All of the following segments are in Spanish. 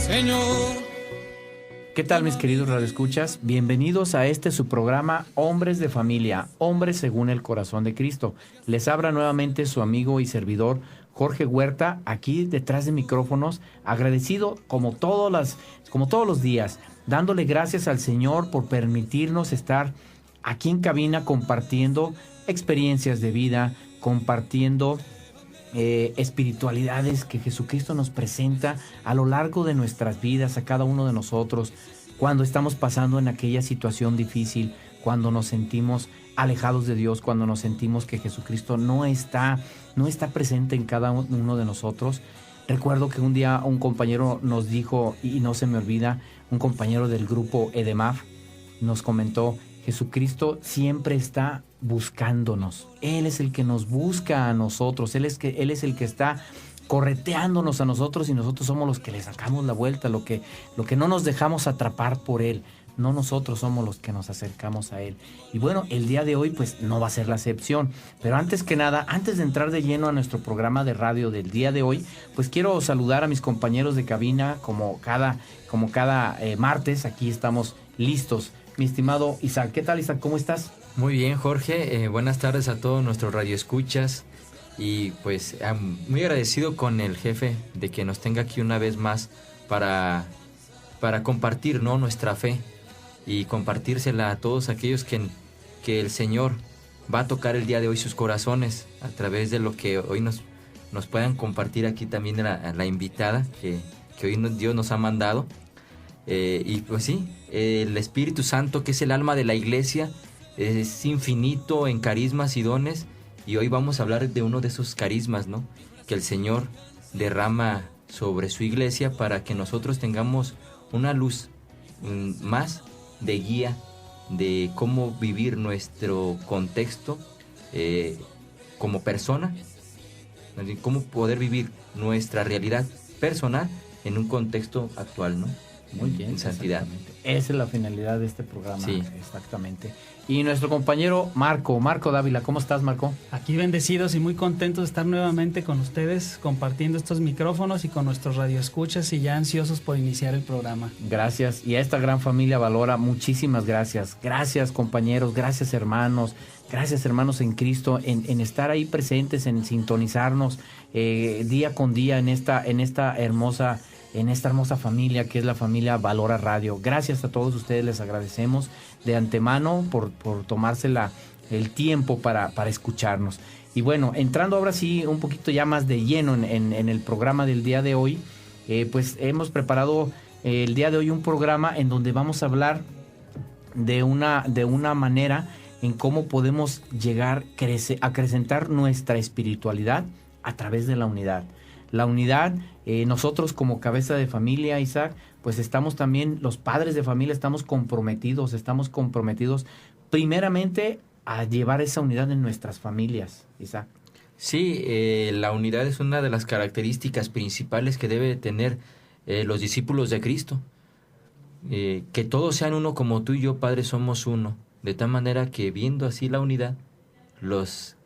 Señor. ¿Qué tal, mis queridos radioescuchas? Bienvenidos a su programa Hombres de Familia, Hombres según el Corazón de Cristo. Les habla nuevamente su amigo y servidor Jorge Huerta, aquí detrás de micrófonos, agradecido como todos los días, dándole gracias al Señor por permitirnos estar aquí en cabina compartiendo experiencias de vida, compartiendo espiritualidades que Jesucristo nos presenta a lo largo de nuestras vidas, a cada uno de nosotros, cuando estamos pasando en aquella situación difícil, cuando nos sentimos alejados de Dios, cuando nos sentimos que Jesucristo no está presente en cada uno de nosotros. Recuerdo que un día un compañero nos dijo, y no se me olvida, un compañero del grupo EDEMAF nos comentó: Jesucristo siempre está buscándonos. Él es el que nos busca a nosotros. Él es el que está correteándonos a nosotros, y nosotros somos los que le sacamos la vuelta, lo que no nos dejamos atrapar por Él. No, nosotros somos los que nos acercamos a Él. Y bueno, el día de hoy pues no va a ser la excepción. Pero antes que nada, antes de entrar de lleno a nuestro programa de radio del día de hoy, pues quiero saludar a mis compañeros de cabina como cada martes. Aquí estamos listos. Mi estimado Isaac. ¿Qué tal, Isaac? ¿Cómo estás? Muy bien, Jorge. Buenas tardes a todos nuestros radioescuchas. Y pues muy agradecido con el jefe de que nos tenga aquí una vez más para compartir, ¿no?, nuestra fe y compartírsela a todos aquellos que el Señor va a tocar el día de hoy sus corazones a través de lo que hoy nos puedan compartir aquí también la invitada que hoy Dios nos ha mandado. Y pues sí, el Espíritu Santo, que es el alma de la iglesia, es infinito en carismas y dones, y hoy vamos a hablar de uno de esos carismas, ¿no?, que el Señor derrama sobre su iglesia para que nosotros tengamos una luz más de guía de cómo vivir nuestro contexto como persona, cómo poder vivir nuestra realidad personal en un contexto actual, ¿no? Muy bien, en santidad. Esa es la finalidad de este programa. Sí. Exactamente. Y nuestro compañero Marco Dávila. ¿Cómo estás, Marco? Aquí bendecidos y muy contentos de estar nuevamente con ustedes, compartiendo estos micrófonos y con nuestros radioescuchas, y ya ansiosos por iniciar el programa. Gracias. Y a esta gran familia Valora, muchísimas gracias. Gracias, compañeros. Gracias, hermanos. Gracias, hermanos en Cristo, en estar ahí presentes, en sintonizarnos día con día en esta hermosa familia que es la familia Valora Radio. Gracias a todos ustedes, les agradecemos de antemano por tomarse el tiempo para escucharnos. Y bueno, entrando ahora sí un poquito ya más de lleno en el programa del día de hoy, pues hemos preparado el día de hoy un programa en donde vamos a hablar de una manera en cómo podemos llegar a acrecentar nuestra espiritualidad a través de la unidad. La unidad, nosotros como cabeza de familia, Isaac, pues estamos también, los padres de familia, estamos comprometidos primeramente a llevar esa unidad en nuestras familias, Isaac. Sí, la unidad es una de las características principales que debe tener los discípulos de Cristo. Que todos sean uno como tú y yo, Padre, somos uno. De tal manera que viendo así la unidad, los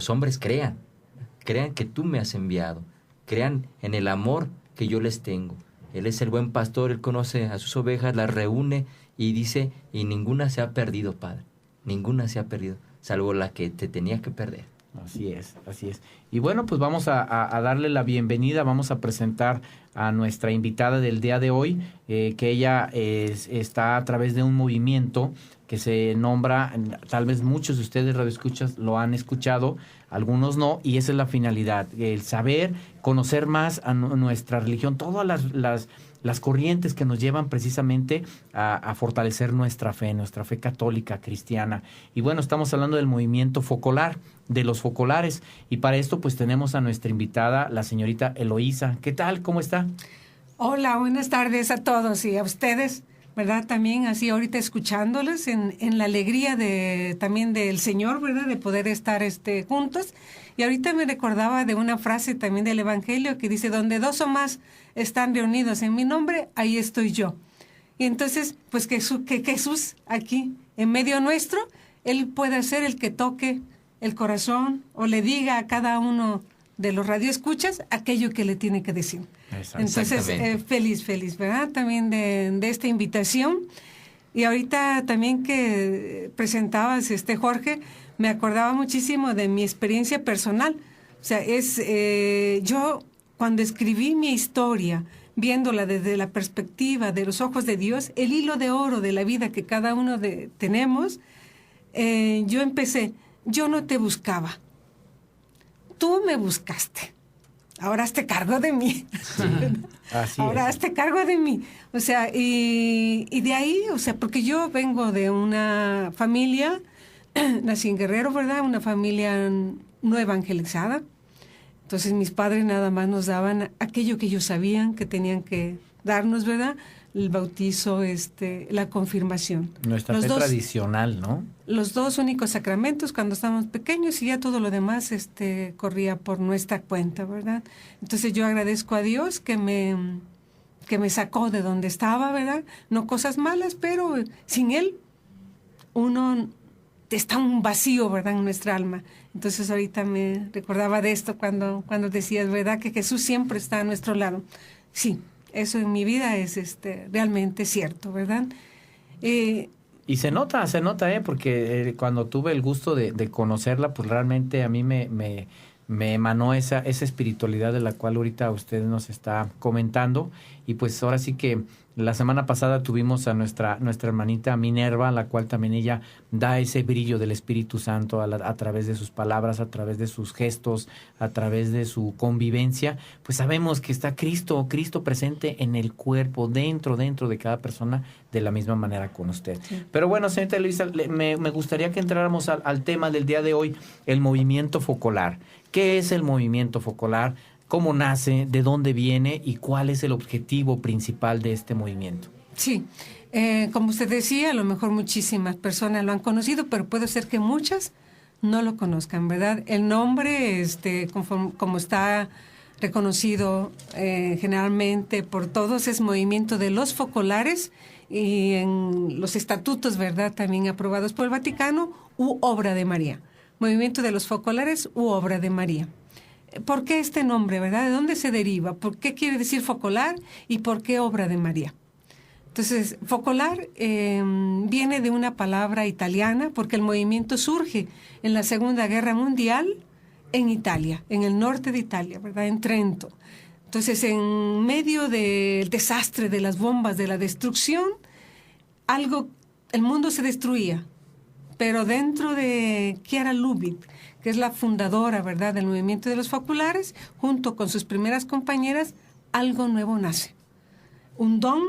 hombres crean que tú me has enviado. Crean en el amor que yo les tengo. Él es el buen pastor, Él conoce a sus ovejas, las reúne y dice, y ninguna se ha perdido, Padre. Ninguna se ha perdido, salvo la que te tenía que perder. Así es. Y bueno, pues vamos a darle la bienvenida, vamos a presentar a nuestra invitada del día de hoy, que ella está a través de un movimiento que se nombra, tal vez muchos de ustedes radioescuchas lo han escuchado, algunos no, y esa es la finalidad, el saber, conocer más a nuestra religión, todas las corrientes que nos llevan precisamente a fortalecer nuestra fe católica, cristiana. Y bueno, estamos hablando del movimiento focolar, de los focolares, y para esto pues tenemos a nuestra invitada, la señorita Eloísa. ¿Qué tal? ¿Cómo está? Hola, buenas tardes a todos y a ustedes, ¿verdad? También así ahorita escuchándoles en la alegría también del Señor, ¿verdad? De poder estar juntos. Y ahorita me recordaba de una frase también del Evangelio que dice, donde dos o más están reunidos en mi nombre, ahí estoy yo. Y entonces, pues que Jesús aquí, en medio nuestro, Él puede ser el que toque el corazón o le diga a cada uno de los radioescuchas aquello que le tiene que decir. Entonces, feliz, ¿verdad? También de esta invitación. Y ahorita también que presentabas, Jorge, me acordaba muchísimo de mi experiencia personal. O sea, yo cuando escribí mi historia, viéndola desde la perspectiva de los ojos de Dios, el hilo de oro de la vida que cada uno tenemos, yo empecé, yo no te buscaba, tú me buscaste, ahora hazte cargo de mí. Así ahora hazte cargo de mí. O sea, y de ahí, o sea, porque yo vengo de una familia, nací en Guerrero, ¿verdad? Una familia no evangelizada. Entonces mis padres nada más nos daban aquello que ellos sabían que tenían que darnos, ¿verdad? El bautizo, la confirmación. Nuestra fe tradicional, ¿no? Los 2 únicos sacramentos cuando estábamos pequeños y ya todo lo demás corría por nuestra cuenta, ¿verdad? Entonces yo agradezco a Dios que me sacó de donde estaba, ¿verdad? No cosas malas, pero sin Él uno está un vacío, ¿verdad? En nuestra alma. Entonces ahorita me recordaba de esto cuando decías, ¿verdad? Que Jesús siempre está a nuestro lado. Sí, eso en mi vida es realmente cierto, ¿verdad? Y se nota, porque cuando tuve el gusto de conocerla, pues realmente a mí me emanó esa espiritualidad de la cual ahorita usted nos está comentando. Y pues ahora sí que la semana pasada tuvimos a nuestra hermanita Minerva, la cual también ella da ese brillo del Espíritu Santo a través de sus palabras, a través de sus gestos, a través de su convivencia. Pues sabemos que está Cristo presente en el cuerpo, dentro de cada persona, de la misma manera con usted. Sí. Pero bueno, señorita Luisa, me gustaría que entráramos al tema del día de hoy, el movimiento focolar. ¿Qué es el movimiento focolar? ¿Cómo nace? ¿De dónde viene? ¿Y cuál es el objetivo principal de este movimiento? Sí, como usted decía, a lo mejor muchísimas personas lo han conocido, pero puede ser que muchas no lo conozcan, ¿verdad? El nombre, como está reconocido generalmente por todos, es Movimiento de los Focolares, y en los estatutos, ¿verdad?, también aprobados por el Vaticano, u Obra de María. Movimiento de los Focolares u Obra de María. ¿Por qué este nombre, verdad? ¿De dónde se deriva? ¿Por qué quiere decir focolar y por qué Obra de María? Entonces, focolar viene de una palabra italiana porque el movimiento surge en la Segunda Guerra Mundial en Italia, en el norte de Italia, ¿verdad? En Trento. Entonces, en medio del desastre, de las bombas, de la destrucción, el mundo se destruía. Pero dentro de Chiara Lubich, que es la fundadora, ¿verdad?, del movimiento de los focolares, junto con sus primeras compañeras, algo nuevo nace. Un don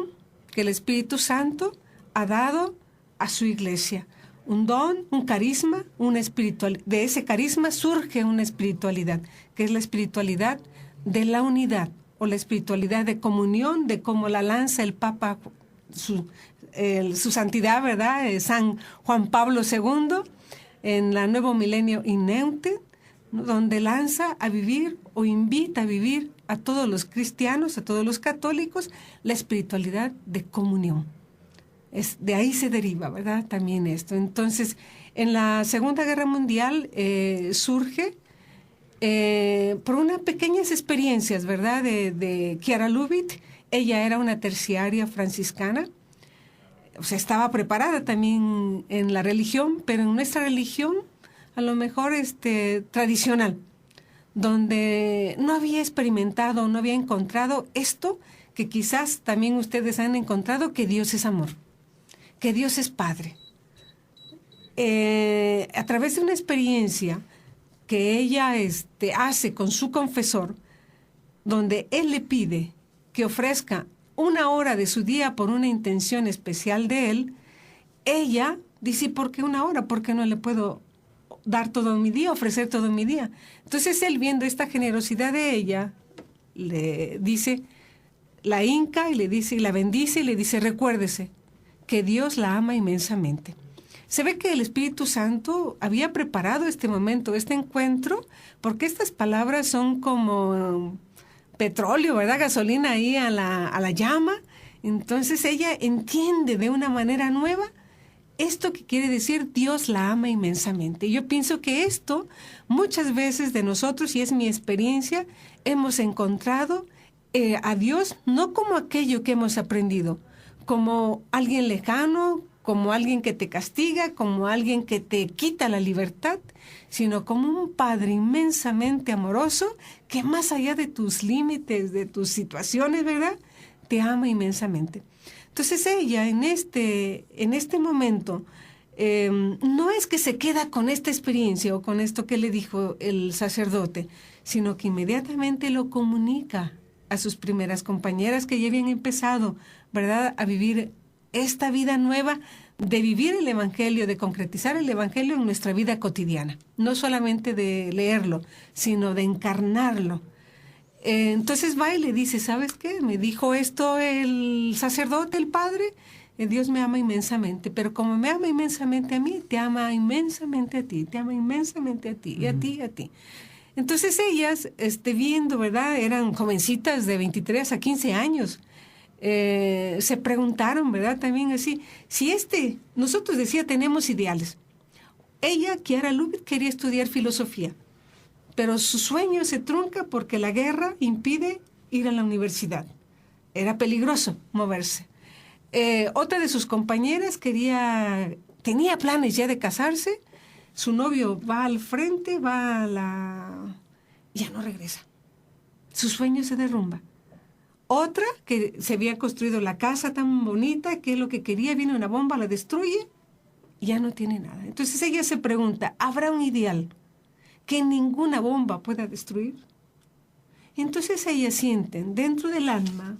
que el Espíritu Santo ha dado a su iglesia. Un don, un carisma, una espiritualidad. De ese carisma surge una espiritualidad, que es la espiritualidad de la unidad, o la espiritualidad de comunión, de cómo la lanza el Papa, su santidad, ¿verdad?, San Juan Pablo II, en la Nuevo Milenio Ineunte, donde lanza a vivir o invita a vivir a todos los cristianos, a todos los católicos, la espiritualidad de comunión. De ahí se deriva, ¿verdad?, también esto. Entonces, en la Segunda Guerra Mundial surge por unas pequeñas experiencias, ¿verdad?, de Chiara Lubich. Ella era una terciaria franciscana. O sea, estaba preparada también en la religión, pero en nuestra religión, a lo mejor tradicional, donde no había experimentado, no había encontrado esto que quizás también ustedes han encontrado, que Dios es amor, que Dios es Padre. A través de una experiencia que ella hace con su confesor, donde él le pide que ofrezca 1 hora de su día por una intención especial de él, ella dice, ¿por qué 1 hora? ¿Por qué no le puedo dar todo mi día, ofrecer todo mi día? Entonces él, viendo esta generosidad de ella, le dice, la hinca y le dice, y la bendice y le dice, recuérdese que Dios la ama inmensamente. Se ve que el Espíritu Santo había preparado este momento, este encuentro, porque estas palabras son como petróleo, ¿verdad? Gasolina a la llama. Entonces ella entiende de una manera nueva ¿Esto qué quiere decir? Dios la ama inmensamente. Yo pienso que esto, muchas veces de nosotros, y es mi experiencia, hemos encontrado a Dios no como aquello que hemos aprendido, como alguien lejano, como alguien que te castiga, como alguien que te quita la libertad, sino como un Padre inmensamente amoroso que más allá de tus límites, de tus situaciones, ¿verdad?, te ama inmensamente. Entonces ella en este momento no es que se queda con esta experiencia o con esto que le dijo el sacerdote, sino que inmediatamente lo comunica a sus primeras compañeras que ya habían empezado, ¿verdad?, a vivir esta vida nueva de vivir el Evangelio, de concretizar el Evangelio en nuestra vida cotidiana. No solamente de leerlo, sino de encarnarlo. Entonces va y le dice, ¿sabes qué? Me dijo esto el sacerdote, el padre. Dios me ama inmensamente, pero como me ama inmensamente a mí, te ama inmensamente a ti, te ama inmensamente a ti, y a ti, y a ti. Entonces ellas, viendo, ¿verdad? Eran jovencitas de 23 a 15 años. Se preguntaron, ¿verdad? También así, si nosotros decía, tenemos ideales. Ella, Chiara Lubitz, quería estudiar filosofía, pero su sueño se trunca porque la guerra impide ir a la universidad. Era peligroso moverse. Otra de sus compañeras tenía planes ya de casarse. Su novio va al frente, y ya no regresa. Su sueño se derrumba. Otra, que se había construido la casa tan bonita, que es lo que quería, viene una bomba, la destruye, y ya no tiene nada. Entonces ella se pregunta, ¿habrá un ideal que ninguna bomba pueda destruir? Entonces ellas sienten dentro del alma,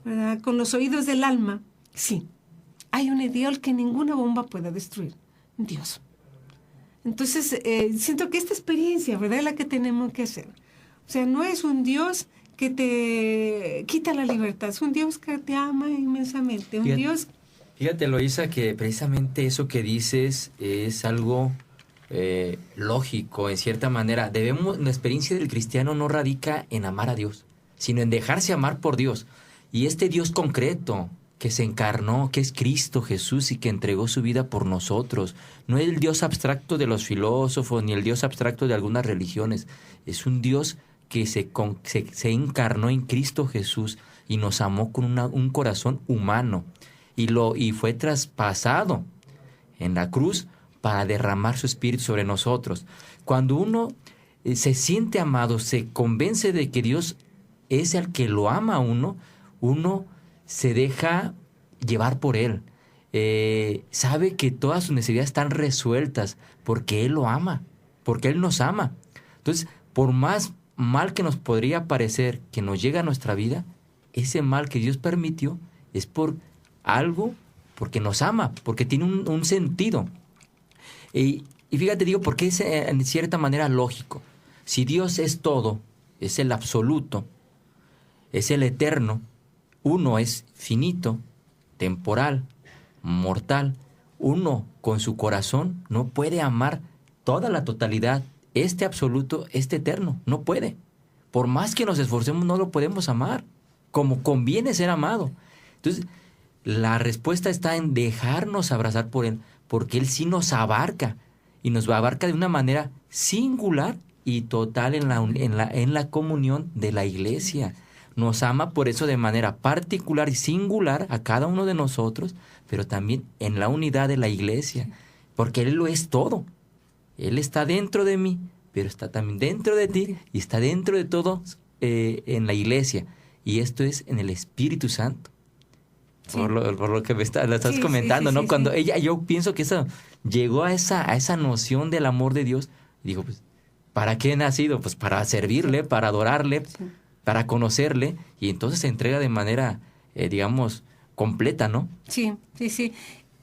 ¿verdad?, con los oídos del alma, sí, hay un ideal que ninguna bomba pueda destruir, Dios. Entonces siento que esta experiencia, ¿verdad?, es la que tenemos que hacer. O sea, no es un Dios que te quita la libertad, es un Dios que te ama inmensamente, Fíjate, Eloísa, que precisamente eso que dices es algo lógico, en cierta manera. La experiencia del cristiano no radica en amar a Dios, sino en dejarse amar por Dios. Y este Dios concreto que se encarnó, que es Cristo Jesús y que entregó su vida por nosotros, no es el Dios abstracto de los filósofos ni el Dios abstracto de algunas religiones, es un Dios que se encarnó en Cristo Jesús y nos amó con un corazón humano y fue traspasado en la cruz para derramar su espíritu sobre nosotros. Cuando uno se siente amado, se convence de que Dios es el que lo ama a uno se deja llevar por Él. Sabe que todas sus necesidades están resueltas porque Él lo ama, porque Él nos ama. Entonces, por más mal que nos podría parecer que nos llega a nuestra vida, ese mal que Dios permitió es por algo, porque nos ama, porque tiene un sentido. Y fíjate, digo, porque es en cierta manera lógico. Si Dios es todo, es el absoluto, es el eterno, uno es finito, temporal, mortal, uno con su corazón no puede amar toda la totalidad, este absoluto, este eterno, no puede. Por más que nos esforcemos, no lo podemos amar, como conviene ser amado. Entonces, la respuesta está en dejarnos abrazar por Él, porque Él sí nos abarca, y nos abarca de una manera singular y total en la comunión de la iglesia. Nos ama por eso de manera particular y singular a cada uno de nosotros, pero también en la unidad de la iglesia, porque Él lo es todo. Él está dentro de mí, pero está también dentro de ti y está dentro de todos en la iglesia. Y esto es en el Espíritu Santo. Sí. Por lo que lo estás comentando, ¿no? Cuando ella, yo pienso que eso llegó a esa noción del amor de Dios. Y dijo, pues, ¿para qué he nacido? Pues para servirle, para adorarle, para conocerle. Y entonces se entrega de manera, digamos, completa, ¿no? Sí.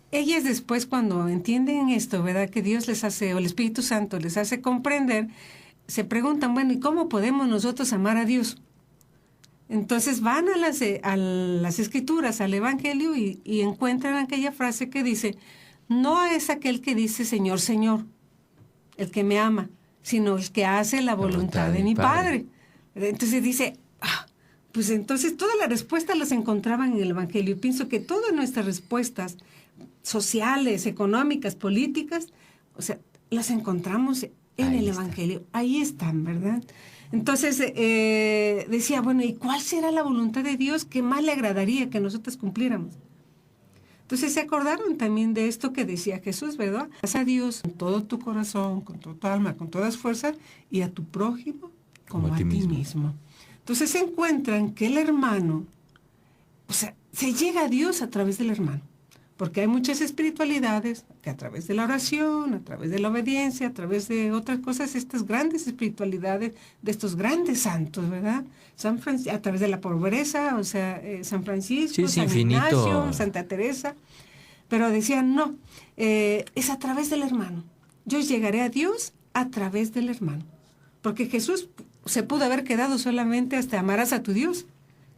Ellas después, cuando entienden esto, ¿verdad?, que Dios les hace, o el Espíritu Santo les hace comprender, se preguntan, bueno, ¿y cómo podemos nosotros amar a Dios? Entonces van a las Escrituras, al Evangelio, y encuentran aquella frase que dice, no es aquel que dice Señor, Señor, el que me ama, sino el que hace la voluntad de mi Padre. Entonces dice, pues entonces todas las respuestas las encontraban en el Evangelio. Y pienso que todas nuestras respuestas sociales, económicas, políticas, o sea, las encontramos en el Evangelio. Ahí están, ¿verdad? Entonces decía, bueno, ¿y cuál será la voluntad de Dios que más le agradaría que nosotros cumpliéramos? Entonces se acordaron también de esto que decía Jesús, ¿verdad? Haz a Dios con todo tu corazón, con toda tu alma, con todas fuerzas, y a tu prójimo como a ti mismo. Entonces se encuentran que el hermano, o sea, se llega a Dios a través del hermano. Porque hay muchas espiritualidades que a través de la oración, a través de la obediencia, a través de otras cosas, estas grandes espiritualidades de estos grandes santos, ¿verdad? A través de la pobreza, o sea, San Francisco, San Ignacio, Santa Teresa. Pero decían, no, es a través del hermano. Yo llegaré a Dios a través del hermano. Porque Jesús se pudo haber quedado solamente hasta amarás a tu Dios,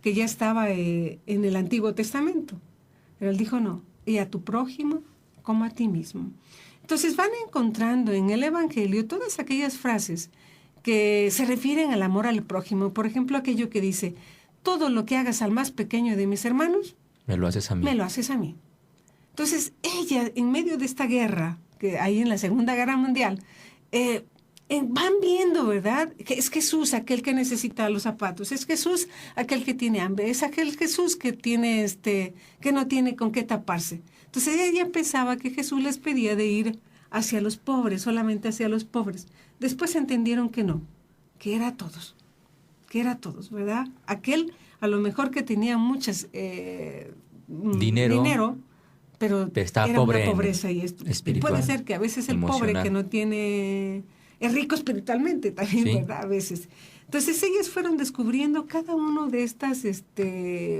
que ya estaba en el Antiguo Testamento. Pero él dijo, no. Y a tu prójimo como a ti mismo. Entonces van encontrando en el Evangelio todas aquellas frases que se refieren al amor al prójimo. Por ejemplo, aquello que dice, todo lo que hagas al más pequeño de mis hermanos, me lo haces a mí. Me lo haces a mí. Entonces ella, en medio de esta guerra, que hay en la Segunda Guerra Mundial, van viendo, ¿verdad? Que es Jesús aquel que necesita los zapatos, es Jesús aquel que tiene hambre, es aquel Jesús que tiene que no tiene con qué taparse. Entonces ella pensaba que Jesús les pedía de ir hacia los pobres, solamente hacia los pobres. Después entendieron que no, que era a todos, ¿verdad? Aquel a lo mejor que tenía muchas dinero, pero era pobre, una pobreza y puede ser que a veces el pobre que no tiene es rico espiritualmente también, sí, ¿verdad? A veces. Entonces ellas fueron descubriendo cada una de estas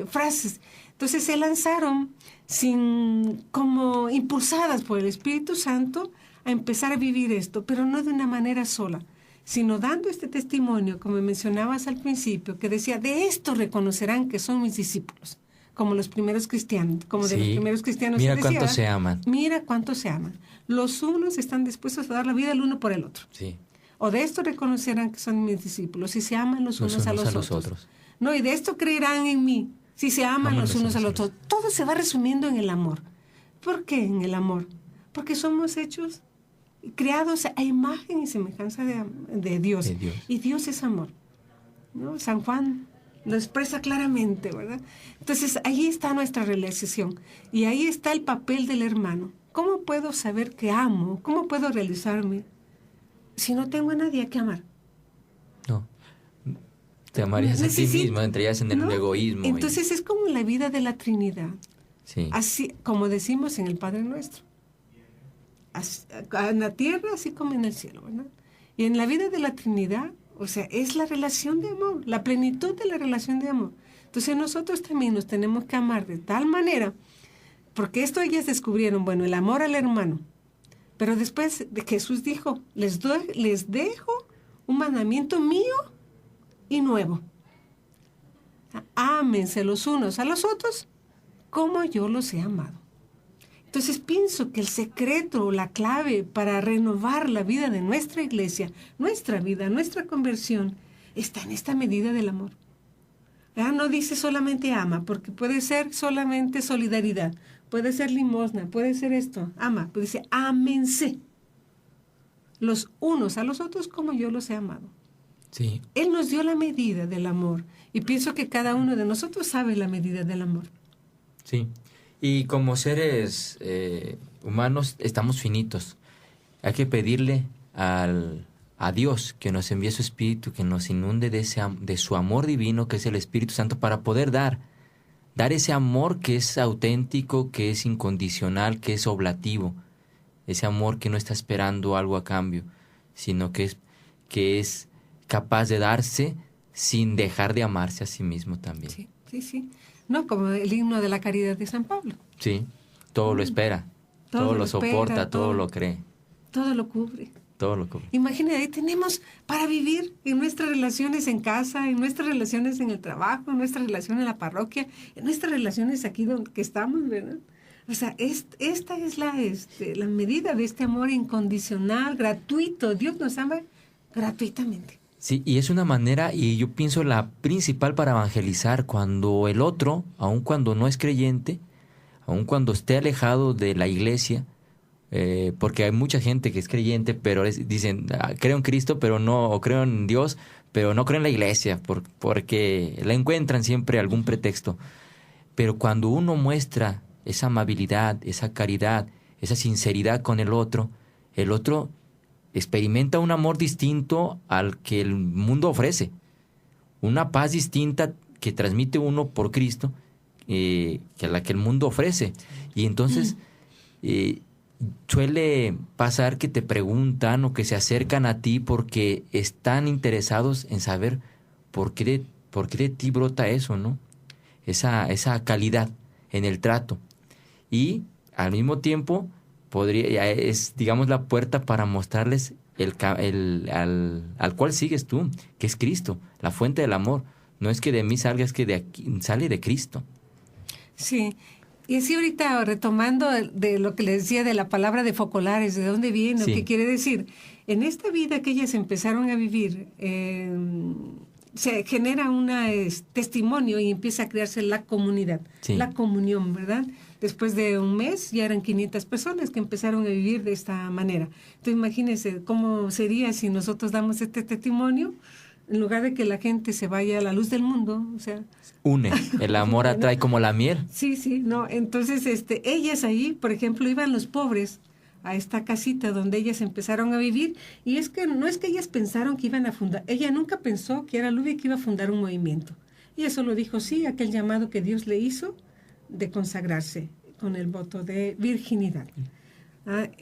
frases. Entonces se lanzaron como impulsadas por el Espíritu Santo a empezar a vivir esto, pero no de una manera sola, sino dando este testimonio, como mencionabas al principio, que decía, de esto reconocerán que son mis discípulos, como los primeros cristianos, como de los primeros cristianos. Mira cuánto se aman. Mira cuánto se aman. Los unos están dispuestos a dar la vida el uno por el otro. Sí. O de esto reconocerán que son mis discípulos, si se aman los unos a los otros. No, y de esto creerán en mí, si se aman los unos a los otros. Todo se va resumiendo en el amor. ¿Por qué en el amor? Porque somos hechos, creados a imagen y semejanza de Dios. Y Dios es amor, ¿no? San Juan lo expresa claramente, ¿verdad? Entonces, ahí está nuestra realización. Y ahí está el papel del hermano. ¿Cómo puedo saber que amo? ¿Cómo puedo realizarme si no tengo a nadie a que amar? No. Te amarías a ti mismo, entrarías en el egoísmo. Entonces es como la vida de la Trinidad. Sí. Así como decimos en el Padre Nuestro. Así, en la tierra así como en el cielo, ¿verdad? Y en la vida de la Trinidad, o sea, es la relación de amor, la plenitud de la relación de amor. Entonces nosotros también nos tenemos que amar de tal manera, porque esto ellas descubrieron, bueno, el amor al hermano. Pero después Jesús dijo, les dejo un mandamiento mío y nuevo. Ámense los unos a los otros como yo los he amado. Entonces pienso que el secreto, la clave para renovar la vida de nuestra iglesia, nuestra vida, nuestra conversión, está en esta medida del amor. No dice solamente ama, porque puede ser solamente solidaridad, puede ser limosna, puede ser esto, ama, pues dice ámense los unos a los otros como yo los he amado. Sí. Él nos dio la medida del amor y pienso que cada uno de nosotros sabe la medida del amor. Sí, y como seres humanos estamos finitos. Hay que pedirle a Dios que nos envíe su Espíritu, que nos inunde de su amor divino, que es el Espíritu Santo, para poder dar ese amor que es auténtico, que es incondicional, que es oblativo. Ese amor que no está esperando algo a cambio, sino que es capaz de darse sin dejar de amarse a sí mismo también. Sí, sí, sí. No, como el himno de la caridad de San Pablo. Sí, todo lo espera, todo lo soporta, todo lo cree. Todo lo cubre. Todo lo cubre. Imagínate, ahí tenemos para vivir en nuestras relaciones en casa, en nuestras relaciones en el trabajo, en nuestras relaciones en la parroquia, en nuestras relaciones aquí donde que estamos, ¿verdad? O sea, esta es la medida de este amor incondicional, gratuito. Dios nos ama gratuitamente. Sí, y es una manera, y yo pienso la principal para evangelizar, cuando el otro, aun cuando no es creyente, aun cuando esté alejado de la iglesia, porque hay mucha gente que es creyente, pero dicen, creo en Cristo, pero no, o creo en Dios, pero no creo en la iglesia, porque la encuentran siempre algún pretexto. Pero cuando uno muestra esa amabilidad, esa caridad, esa sinceridad con el otro experimenta un amor distinto al que el mundo ofrece, una paz distinta que transmite uno por Cristo, que la que el mundo ofrece. Y entonces suele pasar que te preguntan o que se acercan a ti porque están interesados en saber por qué de ti brota eso, ¿no? Esa calidad en el trato. Y al mismo tiempo es, digamos, la puerta para mostrarles al cual sigues tú, que es Cristo, la fuente del amor. No es que de mí salga, es que de aquí sale de Cristo. Sí, y así ahorita retomando de lo que les decía de la palabra de focolares, de dónde viene, Sí. ¿qué quiere decir? En esta vida que ellas empezaron a vivir, se genera un testimonio y empieza a crearse la comunidad, Sí. la comunión, ¿verdad? Después de un mes ya eran 500 personas que empezaron a vivir de esta manera. Entonces imagínense cómo sería si nosotros damos este testimonio, en lugar de que la gente se vaya a la luz del mundo, o sea... Une, el amor atrae como la miel. Sí, no, entonces ellas ahí, por ejemplo, iban los pobres a esta casita donde ellas empezaron a vivir, y es que no es que ellas pensaron que iban a fundar, ella nunca pensó que era Lubia que iba a fundar un movimiento. Ella solo dijo sí a aquel llamado que Dios le hizo de consagrarse con el voto de virginidad.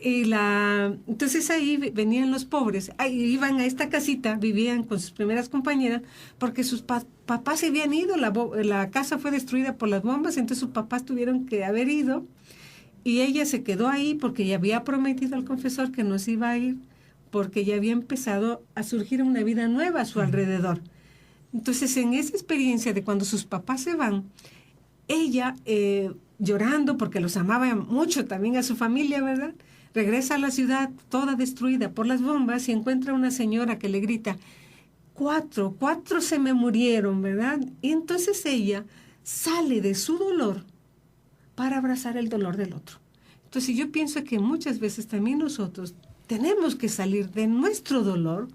Entonces ahí venían los pobres, iban a esta casita, vivían con sus primeras compañeras, porque sus papás se habían ido, la casa fue destruida por las bombas, entonces sus papás tuvieron que haber ido, y ella se quedó ahí porque ya había prometido al confesor que no se iba a ir, porque ya había empezado a surgir una vida nueva a su alrededor. Entonces, en esa experiencia de cuando sus papás se van, ella, llorando porque los amaba mucho también a su familia, ¿verdad? Regresa a la ciudad toda destruida por las bombas y encuentra una señora que le grita, cuatro se me murieron, ¿verdad? Y entonces ella sale de su dolor para abrazar el dolor del otro. Entonces yo pienso que muchas veces también nosotros tenemos que salir de nuestro dolor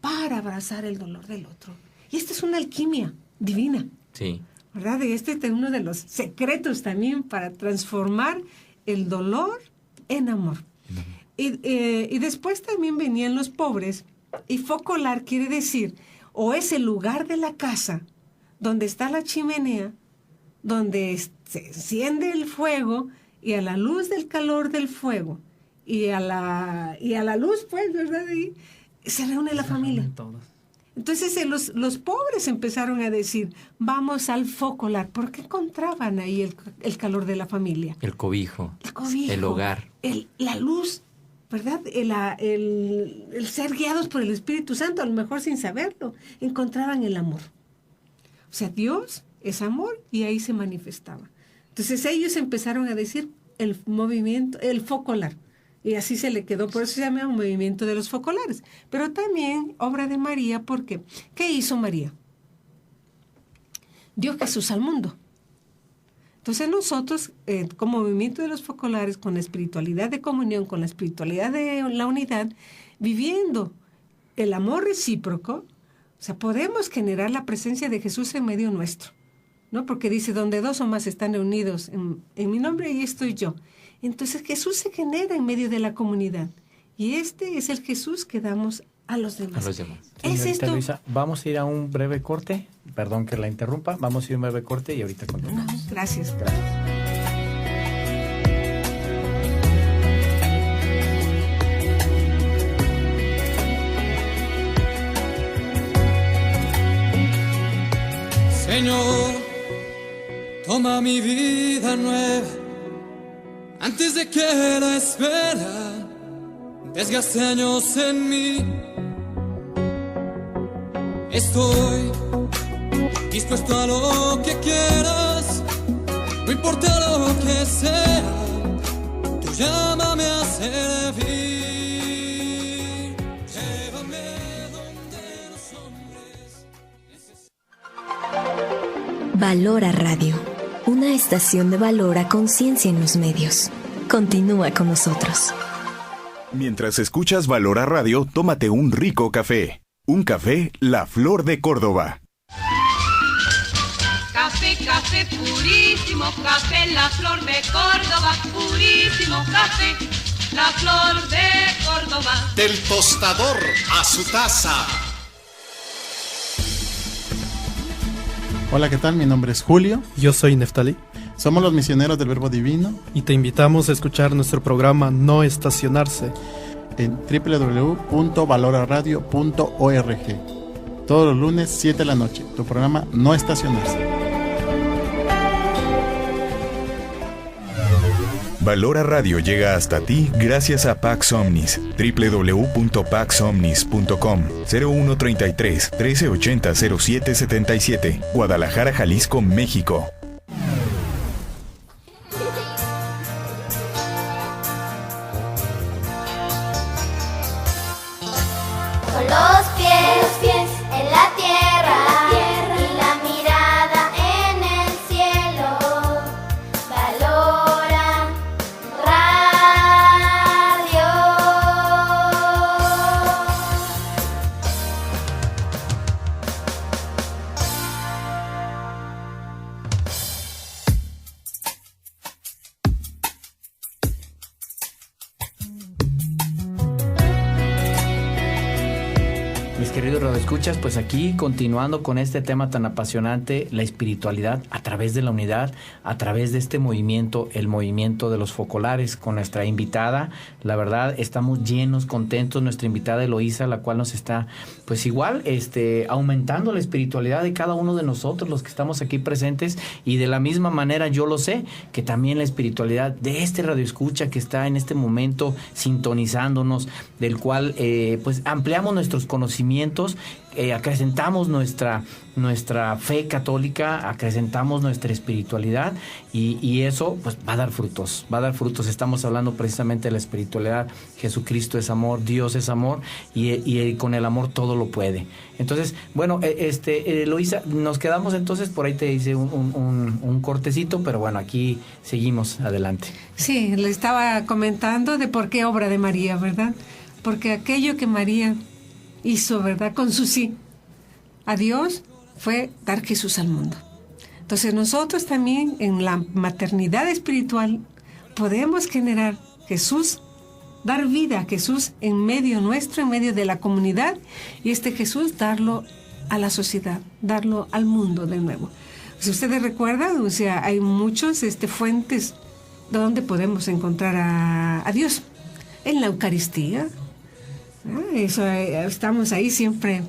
para abrazar el dolor del otro. Y esta es una alquimia divina. Sí. ¿Verdad? Y este es uno de los secretos también para transformar el dolor en amor. Y después también venían los pobres, y focolar quiere decir, o es el lugar de la casa donde está la chimenea, donde se enciende el fuego, y a la luz del calor del fuego, y a la luz, pues, ¿verdad? Y se reúne la familia. Entonces los pobres empezaron a decir, vamos al focolar, porque encontraban ahí el calor de la familia. El cobijo, El hogar. La luz, ¿verdad? El ser guiados por el Espíritu Santo, a lo mejor sin saberlo, encontraban el amor. O sea, Dios es amor, y ahí se manifestaba. Entonces ellos empezaron a decir el movimiento, el focolar. Y así se le quedó, por eso se llama un movimiento de los focolares. Pero también obra de María, porque ¿qué hizo María? Dio Jesús al mundo. Entonces nosotros, como movimiento de los focolares, con la espiritualidad de comunión, con la espiritualidad de la unidad, viviendo el amor recíproco, o sea, podemos generar la presencia de Jesús en medio nuestro, ¿no? Porque dice, donde dos o más están reunidos en mi nombre, ahí estoy yo. Entonces Jesús se genera en medio de la comunidad. Y este es el Jesús que damos a los demás. ¿Es esto? Luisa, vamos a ir a un breve corte. Perdón que la interrumpa. Vamos a ir a un breve corte y ahorita continuamos. No, gracias. Señor, toma mi vida nueva antes de que la espera desgaste años en mí. Estoy dispuesto a lo que quieras, no importa lo que sea, tú llámame a servir. Llévame donde no Valora Radio, una estación de valor a conciencia en los medios. Continúa con nosotros. Mientras escuchas Valora Radio, tómate un rico café. Un café La Flor de Córdoba. Café, café purísimo, café La Flor de Córdoba, purísimo café, La Flor de Córdoba. Del tostador a su taza. Hola, ¿qué tal? Mi nombre es Julio. Yo soy Neftali. Somos los misioneros del Verbo Divino. Y te invitamos a escuchar nuestro programa No Estacionarse en www.valoraradio.org. Todos los lunes, 7 de la noche. Tu programa No Estacionarse. Valora Radio llega hasta ti gracias a Pax Omnis. www.paxomnis.com 0133 1380 0777 Guadalajara, Jalisco, México. Con los pies en la tierra y la mirada en el cielo. Valora Radio. Mis queridos radioescuchas, pues aquí continuando con este tema tan apasionante, la espiritualidad a través de la unidad, a través de este movimiento, el movimiento de los focolares, con nuestra invitada. La verdad, estamos llenos, contentos. Nuestra invitada Eloísa, la cual nos está, pues igual, aumentando la espiritualidad de cada uno de nosotros, los que estamos aquí presentes. Y de la misma manera, yo lo sé, que también la espiritualidad de este radioescucha que está en este momento sintonizándonos, del cual, pues ampliamos nuestros conocimientos, acrecentamos nuestra fe católica, acrecentamos nuestra espiritualidad y eso pues va a dar frutos, Estamos hablando precisamente de la espiritualidad. Jesucristo es amor, Dios es amor y con el amor todo lo puede. Entonces, bueno, Eloísa, nos quedamos entonces, por ahí te hice un cortecito, pero bueno, aquí seguimos adelante. Sí, le estaba comentando de por qué obra de María, ¿verdad? Porque aquello que María hizo, ¿verdad? Con su sí a Dios fue dar Jesús al mundo. Entonces nosotros también en la maternidad espiritual podemos generar Jesús, dar vida a Jesús en medio nuestro, en medio de la comunidad, y Jesús darlo a la sociedad, darlo al mundo de nuevo. Si ustedes recuerdan, o sea, hay muchos fuentes donde podemos encontrar a Dios. En la Eucaristía, eso, estamos ahí siempre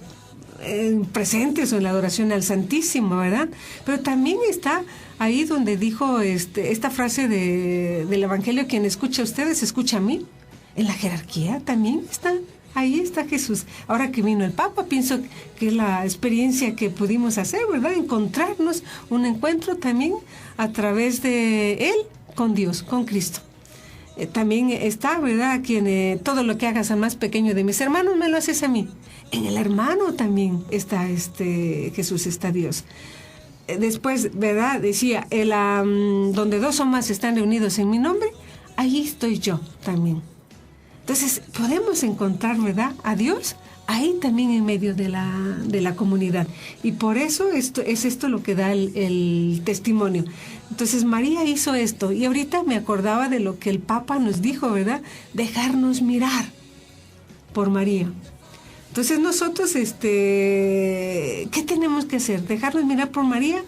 presentes, o en la adoración al Santísimo, ¿verdad? Pero también está ahí donde dijo esta frase del Evangelio: quien escucha a ustedes, escucha a mí. En la jerarquía también ahí está Jesús. Ahora que vino el Papa, pienso que es la experiencia que pudimos hacer, ¿verdad? Encontrarnos, un encuentro también a través de Él con Dios, con Cristo. También está, ¿verdad? Quien todo lo que hagas al más pequeño de mis hermanos me lo haces a mí. En el hermano también está Jesús, está Dios. Después, ¿verdad? Decía, donde dos o más están reunidos en mi nombre, ahí estoy yo también. Entonces, podemos encontrar, ¿verdad? A Dios ahí también en medio de la comunidad. Y por eso es esto lo que da el testimonio. Entonces María hizo esto, y ahorita me acordaba de lo que el Papa nos dijo, ¿verdad? Dejarnos mirar por María. Entonces nosotros, ¿qué tenemos que hacer? Dejarnos mirar por María,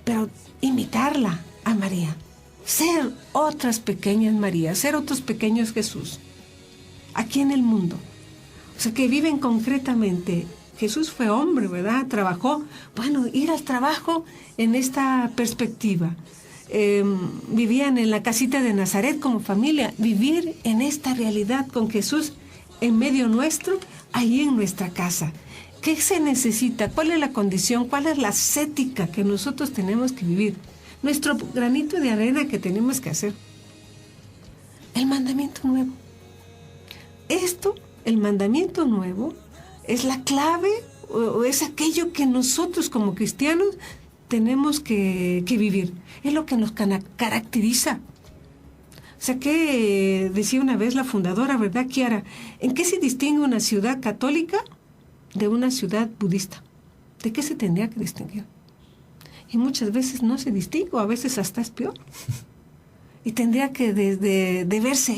pero imitarla a María. Ser otras pequeñas Marías, ser otros pequeños Jesús, aquí en el mundo. O sea, que viven concretamente. Jesús fue hombre, ¿verdad? Trabajó. Bueno, ir al trabajo en esta perspectiva. Vivían en la casita de Nazaret como familia. Vivir en esta realidad con Jesús en medio nuestro, ahí en nuestra casa. ¿Qué se necesita? ¿Cuál es la condición? ¿Cuál es la ascética que nosotros tenemos que vivir? Nuestro granito de arena que tenemos que hacer. El mandamiento nuevo. El mandamiento nuevo es la clave, o es aquello que nosotros como cristianos tenemos que vivir. Es lo que nos caracteriza. O sea, que decía una vez la fundadora, ¿verdad, Kiara? ¿En qué se distingue una ciudad católica de una ciudad budista? ¿De qué se tendría que distinguir? Y muchas veces no se distingue, o a veces hasta es peor. Y tendría que de verse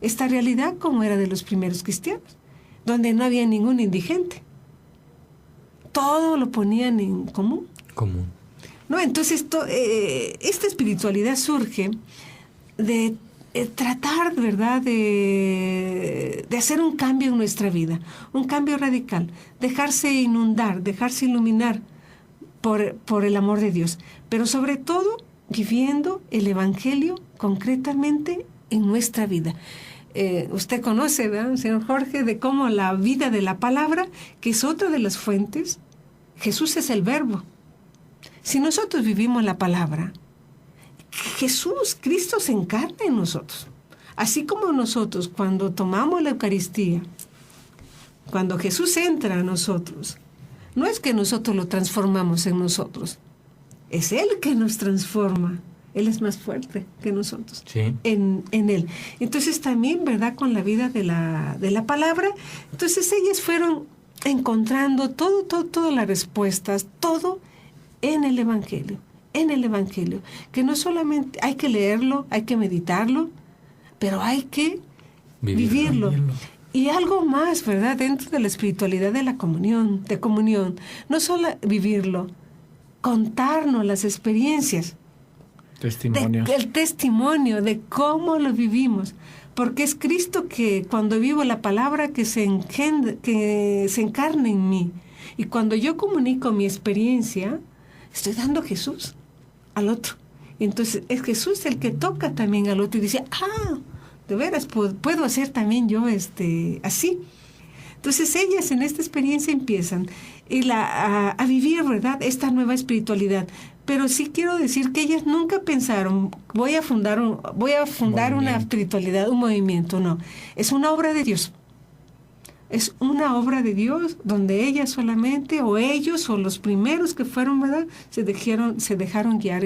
esta realidad como era de los primeros cristianos, donde no había ningún indigente. Todo lo ponían en común. ¿No? Entonces, esta espiritualidad surge de tratar, ¿verdad?, de hacer un cambio en nuestra vida, un cambio radical, dejarse inundar, dejarse iluminar por el amor de Dios, pero sobre todo viviendo el Evangelio concretamente en nuestra vida. Usted conoce, ¿verdad, señor Jorge, de cómo la vida de la palabra, que es otra de las fuentes, Jesús es el verbo. Si nosotros vivimos la palabra, Cristo se encarna en nosotros. Así como nosotros, cuando tomamos la Eucaristía, cuando Jesús entra a nosotros, no es que nosotros lo transformamos en nosotros, es Él que nos transforma. Él es más fuerte que nosotros, sí, en Él. Entonces también, ¿verdad?, con la vida de la palabra, entonces ellas fueron encontrando todas las respuestas, todo en el Evangelio, que no solamente hay que leerlo, hay que meditarlo, pero hay que vivirlo. Y algo más, ¿verdad?, dentro de la espiritualidad de la comunión, no solo vivirlo, contarnos las experiencias, el testimonio de cómo lo vivimos, porque es Cristo que cuando vivo la palabra que se encarna en mí, y cuando yo comunico mi experiencia, estoy dando a Jesús al otro. Entonces es Jesús el que toca también al otro y dice, de veras puedo hacer también yo así. Entonces ellas en esta experiencia empiezan a vivir, ¿verdad?, esta nueva espiritualidad. Pero sí quiero decir que ellas nunca pensaron, voy a fundar una espiritualidad, un movimiento, no. Es una obra de Dios. Es una obra de Dios donde ellas solamente, o ellos, o los primeros que fueron, ¿verdad?, se dejaron guiar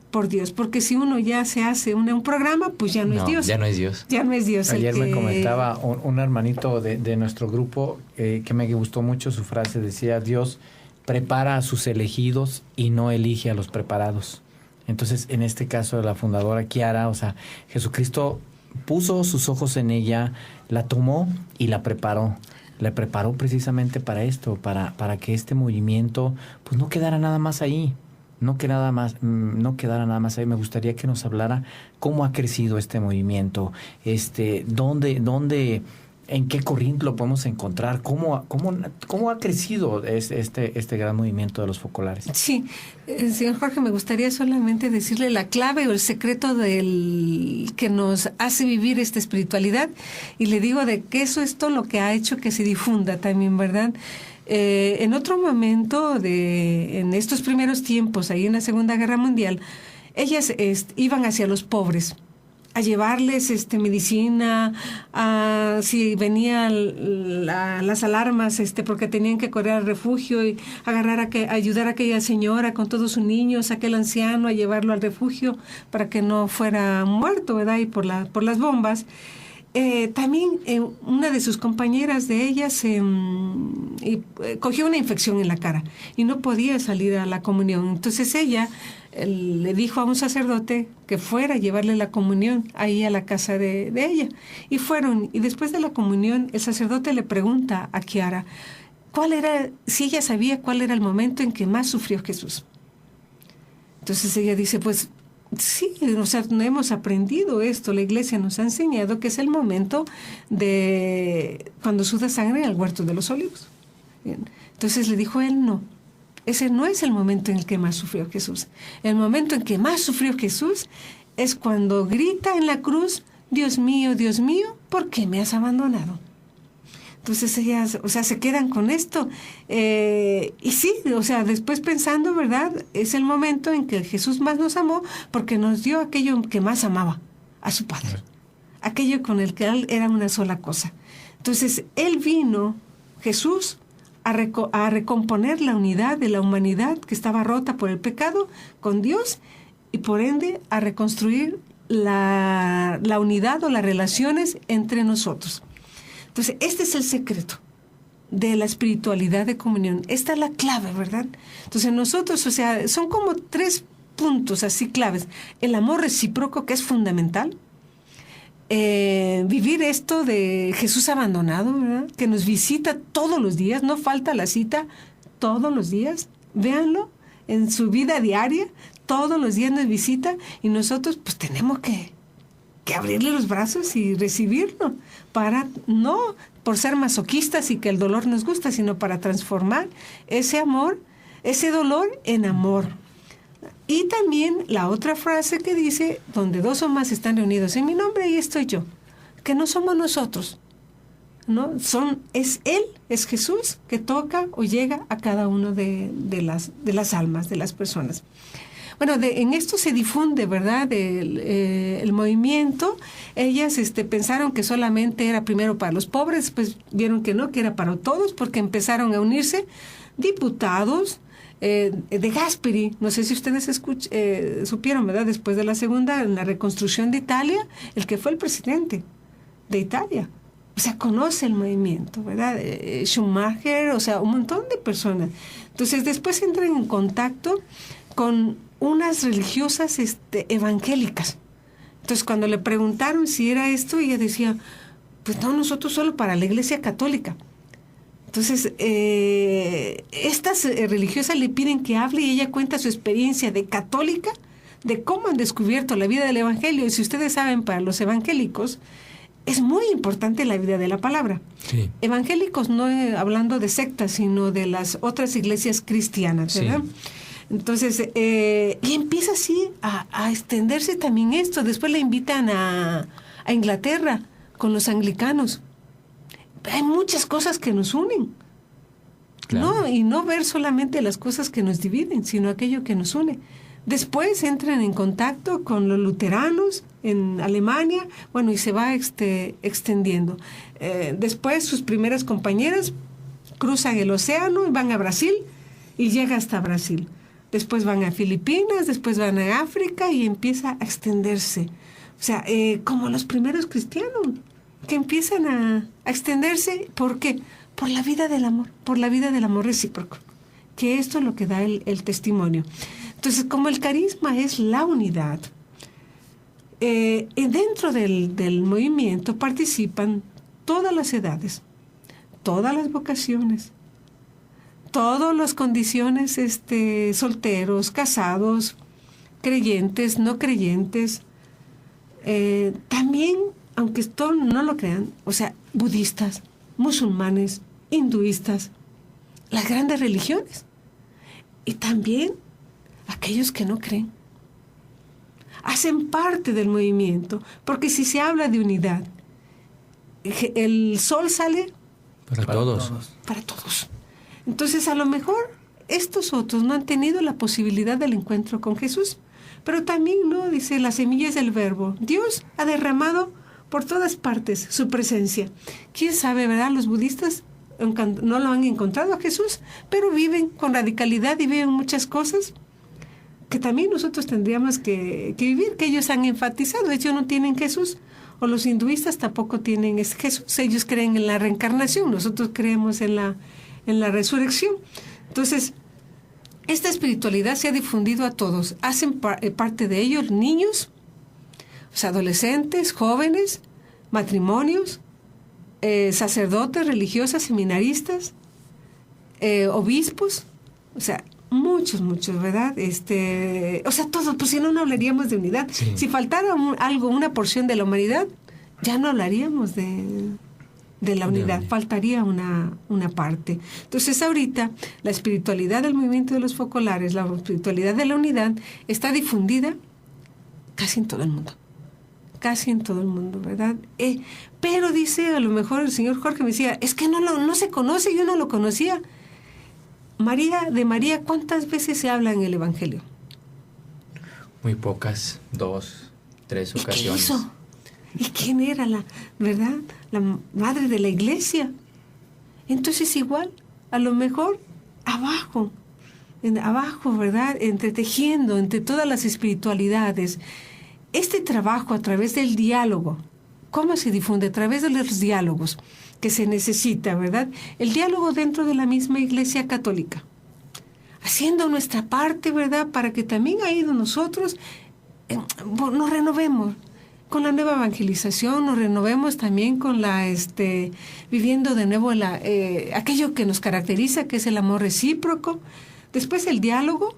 por Dios. Porque si uno ya se hace un programa, pues ya no es Dios. Ya no es Dios. Ya no es Dios. Ayer me comentaba un hermanito de nuestro grupo que me gustó mucho su frase. Decía, Dios prepara a sus elegidos y no elige a los preparados. Entonces, en este caso de la fundadora Kiara, o sea, Jesucristo puso sus ojos en ella, la tomó y la preparó. La preparó precisamente para esto, para que este movimiento pues no quedara nada más ahí. No quedara nada más ahí. Me gustaría que nos hablara cómo ha crecido este movimiento, dónde, en qué corriente lo podemos encontrar, cómo ha crecido este gran movimiento de los focolares. Sí, señor Jorge, me gustaría solamente decirle la clave o el secreto del que nos hace vivir esta espiritualidad, y le digo de que eso es todo lo que ha hecho que se difunda también, ¿verdad? En otro momento, en estos primeros tiempos, ahí en la Segunda Guerra Mundial, ellas iban hacia los pobres a llevarles medicina, si venían las alarmas, porque tenían que correr al refugio y ayudar a aquella señora con todos sus niños, a aquel anciano, a llevarlo al refugio para que no fuera muerto, ¿verdad?, y por las bombas. También una de sus compañeras de ellas cogió una infección en la cara y no podía salir a la comunión. Entonces ella le dijo a un sacerdote que fuera a llevarle la comunión ahí a la casa de ella. Y fueron, y después de la comunión el sacerdote le pregunta a Kiara si ella sabía cuál era el momento en que más sufrió Jesús. Entonces ella dice, pues sí, o sea, hemos aprendido esto, la iglesia nos ha enseñado que es el momento de cuando suda sangre en el huerto de los olivos. Bien. Entonces le dijo él, no, ese no es el momento en el que más sufrió Jesús. El momento en que más sufrió Jesús es cuando grita en la cruz, Dios mío, ¿por qué me has abandonado? Entonces ellas, o sea, se quedan con esto. Y sí, o sea, después pensando, ¿verdad?, es el momento en que Jesús más nos amó porque nos dio aquello que más amaba, a su Padre. Aquello con el que él era una sola cosa. Entonces, Él vino, Jesús, a recomponer la unidad de la humanidad que estaba rota por el pecado con Dios y por ende a reconstruir la unidad o las relaciones entre nosotros. Entonces, este es el secreto de la espiritualidad de comunión. Esta es la clave, ¿verdad? Entonces nosotros, o sea, son como 3 puntos así claves. El amor recíproco, que es fundamental. Vivir esto de Jesús abandonado, ¿verdad? Que nos visita todos los días, no falta la cita todos los días. Véanlo en su vida diaria, todos los días nos visita y nosotros pues tenemos que abrirle los brazos y recibirlo para no por ser masoquistas y que el dolor nos gusta, sino para transformar ese amor, ese dolor en amor. Y también la otra frase que dice, donde 2 o más están reunidos en mi nombre, ahí estoy yo. Que no somos nosotros, ¿no? Es Él, es Jesús que toca o llega a cada uno de las almas, de las personas. Bueno, en esto se difunde, ¿verdad?, el movimiento. Ellas pensaron que solamente era primero para los pobres, pues vieron que no, que era para todos, porque empezaron a unirse diputados de Gasperi. No sé si ustedes supieron, ¿verdad?, después de en la reconstrucción de Italia, el que fue el presidente de Italia. O sea, conoce el movimiento, ¿verdad? Schumacher, o sea, un montón de personas. Entonces, después entran en contacto con unas religiosas evangélicas. Entonces, cuando le preguntaron si era esto, ella decía, pues no, nosotros solo para la Iglesia Católica. Entonces, estas religiosas le piden que hable y ella cuenta su experiencia de católica, de cómo han descubierto la vida del Evangelio. Y si ustedes saben, para los evangélicos, es muy importante la vida de la palabra. Sí. Evangélicos no hablando de sectas, sino de las otras iglesias cristianas, ¿verdad? Sí. Entonces, y empieza así a extenderse también esto. Después le invitan a Inglaterra con los anglicanos. Hay muchas cosas que nos unen. Claro. ¿No? Y no ver solamente las cosas que nos dividen, sino aquello que nos une. Después entran en contacto con los luteranos en Alemania, bueno, y se va extendiendo. Después sus primeras compañeras cruzan el océano y van a Brasil y llega hasta Brasil. Después van a Filipinas, después van a África y empieza a extenderse. O sea, como los primeros cristianos, que empiezan a extenderse. ¿Por qué? Por la vida del amor recíproco. Que esto es lo que da el testimonio. Entonces, como el carisma es la unidad, dentro del movimiento participan todas las edades, todas las vocaciones, todas las condiciones, solteros, casados, creyentes, no creyentes, también, aunque esto no lo crean, o sea, budistas, musulmanes, hinduistas, las grandes religiones, y también aquellos que no creen. Hacen parte del movimiento, porque si se habla de unidad, el sol sale para todos. Para todos. Entonces, a lo mejor estos otros no han tenido la posibilidad del encuentro con Jesús, pero también, ¿no?, dice, las semillas del verbo. Dios ha derramado por todas partes su presencia. ¿Quién sabe, verdad? Los budistas no lo han encontrado a Jesús, pero viven con radicalidad y viven muchas cosas que también nosotros tendríamos que vivir, que ellos han enfatizado. Ellos no tienen Jesús, o los hinduistas tampoco tienen Jesús. Ellos creen en la reencarnación, nosotros creemos en la resurrección. Entonces, esta espiritualidad se ha difundido a todos. Hacen parte de ellos niños, o sea, adolescentes, jóvenes, matrimonios, sacerdotes, religiosas, seminaristas, obispos, o sea, muchos, ¿verdad? O sea, todos, pues si no hablaríamos de unidad. Sí. Si faltara una porción de la humanidad, ya no hablaríamos de la unidad, faltaría una parte. Entonces, ahorita, la espiritualidad del movimiento de los focolares, la espiritualidad de la unidad, está difundida casi en todo el mundo. Casi en todo el mundo, ¿verdad? Pero dice, a lo mejor el señor Jorge me decía, es que no se conoce, yo no lo conocía. De María, ¿cuántas veces se habla en el Evangelio? Muy pocas, 2, 3 ocasiones. ¿Qué hizo? ¿Y quién era la madre de la iglesia? Entonces igual, a lo mejor abajo, ¿verdad? Entretejiendo entre todas las espiritualidades. Este trabajo a través del diálogo, ¿cómo se difunde? A través de los diálogos que se necesita, ¿verdad? El diálogo dentro de la misma Iglesia Católica, haciendo nuestra parte, ¿verdad? Para que también ahí nosotros nos renovemos con la nueva evangelización, nos renovemos también con viviendo de nuevo aquello que nos caracteriza, que es el amor recíproco. Después el diálogo,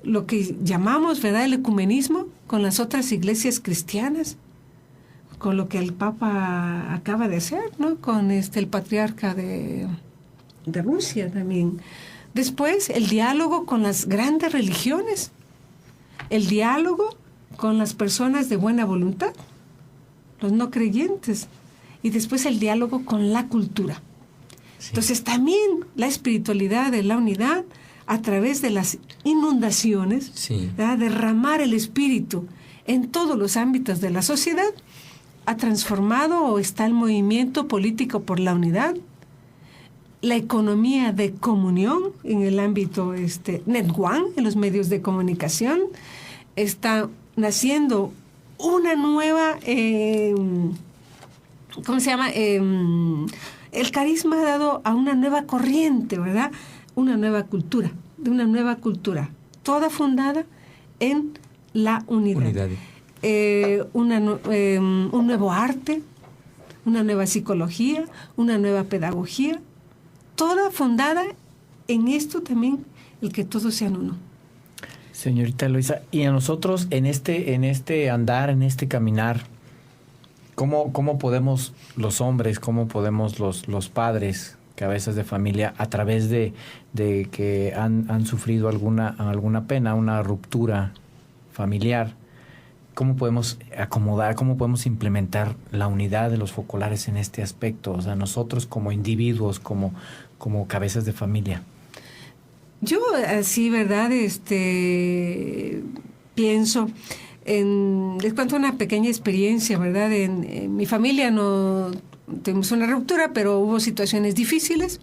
lo que llamamos, ¿verdad?, el ecumenismo con las otras iglesias cristianas, con lo que el Papa acaba de hacer, ¿no?, con el patriarca de Rusia también. Después el diálogo con las grandes religiones, el diálogo con las personas de buena voluntad, los no creyentes, y después el diálogo con la cultura. Sí. Entonces también la espiritualidad de la unidad a través de las inundaciones, sí, derramar el espíritu en todos los ámbitos de la sociedad, ha transformado o está el movimiento político por la unidad, la economía de comunión en el ámbito NetOne, en los medios de comunicación, está naciendo una nueva, ¿cómo se llama? El carisma ha dado a una nueva corriente, ¿verdad? Una nueva cultura, toda fundada en la unidad. Un nuevo arte, una nueva psicología, una nueva pedagogía, toda fundada en esto también, el que todos sean uno. Señorita Eloisa, y a nosotros en este andar, en este caminar, ¿cómo podemos los hombres, cómo podemos los padres, cabezas de familia, a través de que han sufrido alguna pena, una ruptura familiar, cómo podemos acomodar, cómo podemos implementar la unidad de los focolares en este aspecto? O sea, nosotros como individuos, como cabezas de familia. Yo así, ¿verdad? Pienso, les cuento una pequeña experiencia, ¿verdad? En mi familia no tuvimos una ruptura, pero hubo situaciones difíciles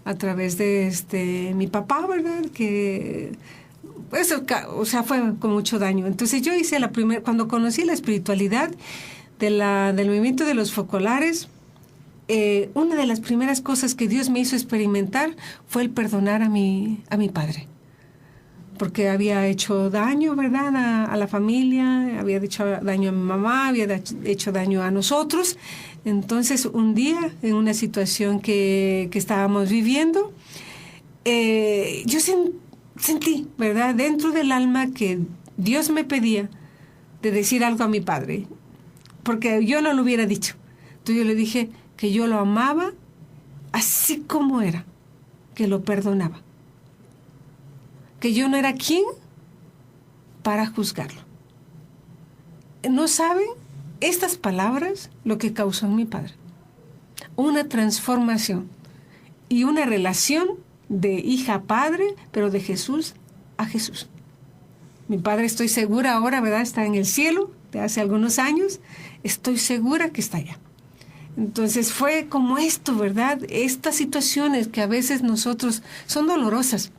a través de mi papá, ¿verdad? Que pues, fue con mucho daño. Entonces yo hice cuando conocí la espiritualidad del movimiento de los focolares, una de las primeras cosas que Dios me hizo experimentar fue el perdonar a mi padre, porque había hecho daño, ¿verdad?, a la familia, había hecho daño a mi mamá, había hecho daño a nosotros. Entonces un día, en una situación que estábamos viviendo, yo sentí, ¿verdad?, dentro del alma que Dios me pedía de decir algo a mi padre, porque yo no lo hubiera dicho. Entonces yo le dije que yo lo amaba así como era, que lo perdonaba, que yo no era quien para juzgarlo. ¿No saben estas palabras lo que causó en mi padre? Una transformación y una relación de hija a padre, pero de Jesús a Jesús. Mi padre, estoy segura ahora, ¿verdad?, está en el cielo de hace algunos años, estoy segura que está allá. Entonces fue como esto, ¿verdad? Estas situaciones que a veces nosotros son dolorosas,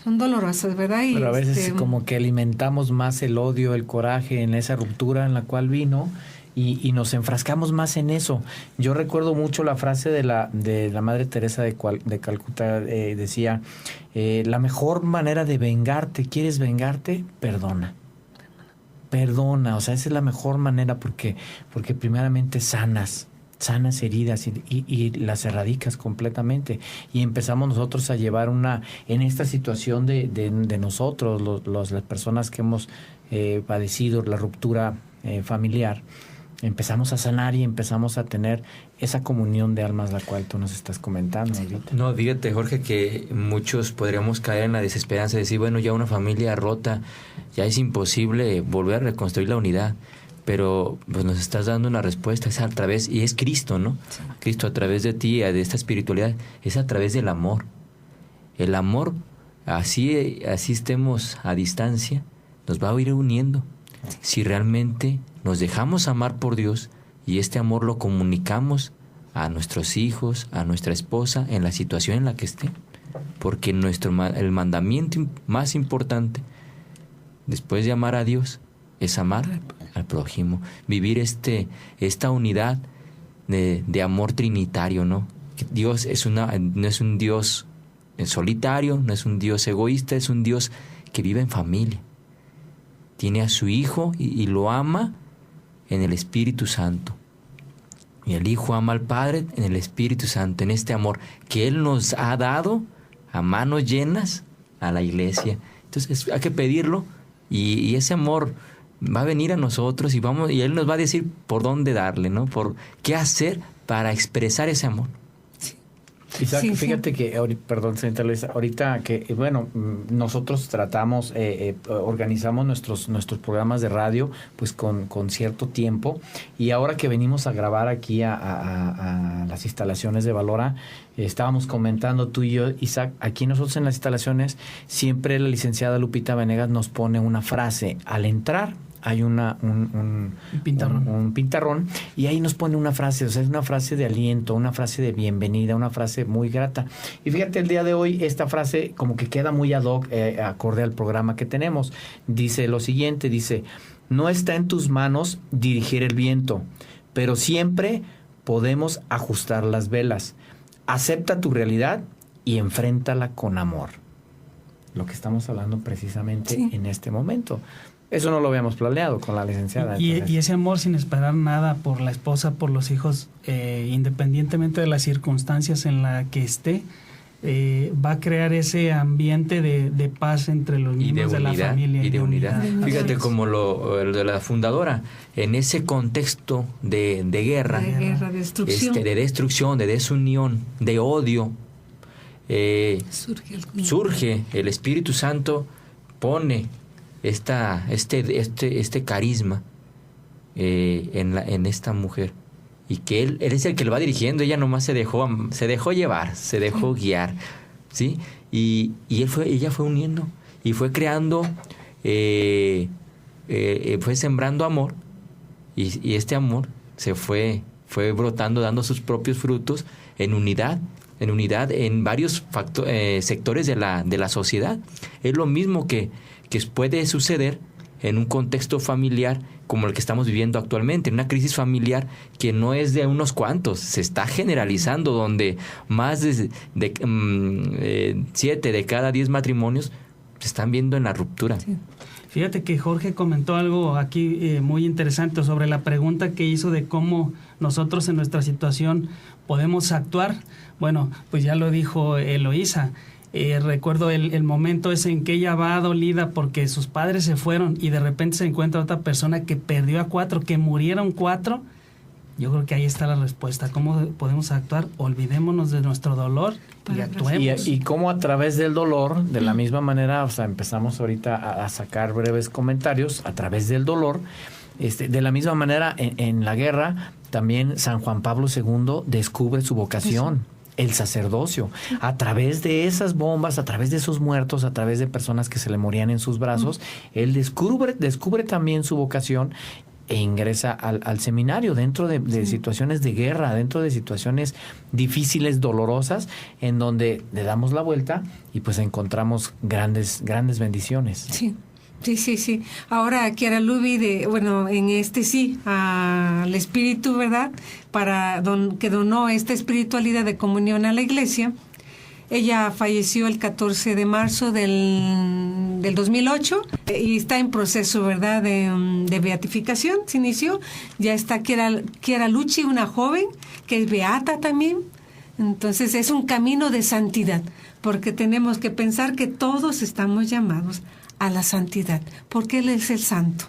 ¿verdad? Pero a veces como que alimentamos más el odio, el coraje en esa ruptura en la cual vino y nos enfrascamos más en eso. Yo recuerdo mucho la frase de la Madre Teresa de Calcuta, decía, la mejor manera de vengarte, ¿quieres vengarte? Perdona, o sea, esa es la mejor manera porque primeramente sanas heridas y las erradicas completamente, y empezamos nosotros a llevar en esta situación de nosotros, las personas que hemos padecido la ruptura familiar, empezamos a sanar y empezamos a tener esa comunión de almas, la cual tú nos estás comentando ahorita. No, fíjate, Jorge, que muchos podríamos caer en la desesperanza de decir, bueno, ya una familia rota, ya es imposible volver a reconstruir la unidad. Pero pues nos estás dando una respuesta, es a través, y es Cristo, ¿no? Sí. Cristo a través de ti, de esta espiritualidad, es a través del amor. El amor, así estemos a distancia, nos va a ir uniendo. Si realmente nos dejamos amar por Dios y este amor lo comunicamos a nuestros hijos, a nuestra esposa, en la situación en la que esté. Porque el mandamiento más importante, después de amar a Dios, es amar al prójimo. Vivir esta unidad de amor trinitario, ¿no? Dios no es un Dios solitario, no es un Dios egoísta, es un Dios que vive en familia. Tiene a su Hijo y lo ama en el Espíritu Santo. Y el Hijo ama al Padre en el Espíritu Santo, en este amor que Él nos ha dado a manos llenas a la iglesia. Entonces hay que pedirlo y ese amor va a venir a nosotros y Él nos va a decir por dónde darle, ¿no? Por qué hacer para expresar ese amor. Isaac, sí, fíjate que, perdón, señorita Luisa, ahorita que, bueno, nosotros tratamos, organizamos nuestros programas de radio, pues con cierto tiempo, y ahora que venimos a grabar aquí a las instalaciones de Valora, estábamos comentando tú y yo, Isaac, aquí nosotros en las instalaciones, siempre la licenciada Lupita Venegas nos pone una frase al entrar. Hay un pintarrón y ahí nos pone una frase, o sea, es una frase de aliento, una frase de bienvenida, una frase muy grata. Y fíjate, el día de hoy esta frase como que queda muy ad hoc, acorde al programa que tenemos. Dice lo siguiente, dice: no está en tus manos dirigir el viento, pero siempre podemos ajustar las velas. Acepta tu realidad y enfréntala con amor. Lo que estamos hablando precisamente en este momento. Eso no lo habíamos planeado con la licenciada. Y ese amor sin esperar nada por la esposa, por los hijos, independientemente de las circunstancias en las que esté, va a crear ese ambiente de paz entre los miembros de la familia. Y de unidad. Fíjate como lo de la fundadora, en ese contexto de guerra, de destrucción, de desunión, de odio, surge el Espíritu Santo, pone este carisma en esta mujer, y que él es el que lo va dirigiendo. Ella nomás se dejó llevar, se dejó guiar, ¿sí? Y ella fue uniendo y fue creando, fue sembrando amor, y este amor se fue brotando, dando sus propios frutos en unidad en varios sectores de la sociedad. Es lo mismo que puede suceder en un contexto familiar como el que estamos viviendo actualmente, una crisis familiar que no es de unos cuantos, se está generalizando, donde más de 7 de cada 10 matrimonios se están viendo en la ruptura. Sí. Fíjate que Jorge comentó algo aquí muy interesante sobre la pregunta que hizo de cómo nosotros en nuestra situación podemos actuar. Bueno, pues ya lo dijo Eloísa. Recuerdo el momento ese en que ella va dolida porque sus padres se fueron y de repente se encuentra otra persona que perdió a 4, que murieron 4. Yo creo que ahí está la respuesta. ¿Cómo podemos actuar? Olvidémonos de nuestro dolor y actuemos. Y cómo a través del dolor, de la misma manera, o sea, empezamos ahorita a sacar breves comentarios, a través del dolor, de la misma manera en la guerra, también San Juan Pablo II descubre su vocación. Sí. El sacerdocio, a través de esas bombas, a través de esos muertos, a través de personas que se le morían en sus brazos, él descubre también su vocación e ingresa al seminario dentro de situaciones de guerra, dentro de situaciones difíciles, dolorosas, en donde le damos la vuelta y pues encontramos grandes bendiciones. Sí. Sí. Ahora Chiara Lubi, al Espíritu, ¿verdad? Que donó esta espiritualidad de comunión a la Iglesia. Ella falleció el 14 de marzo del 2008 y está en proceso, ¿verdad? De beatificación. Se inició. Ya está Chiara Lucci, una joven que es beata también. Entonces es un camino de santidad, porque tenemos que pensar que todos estamos llamados a la santidad, porque Él es el santo,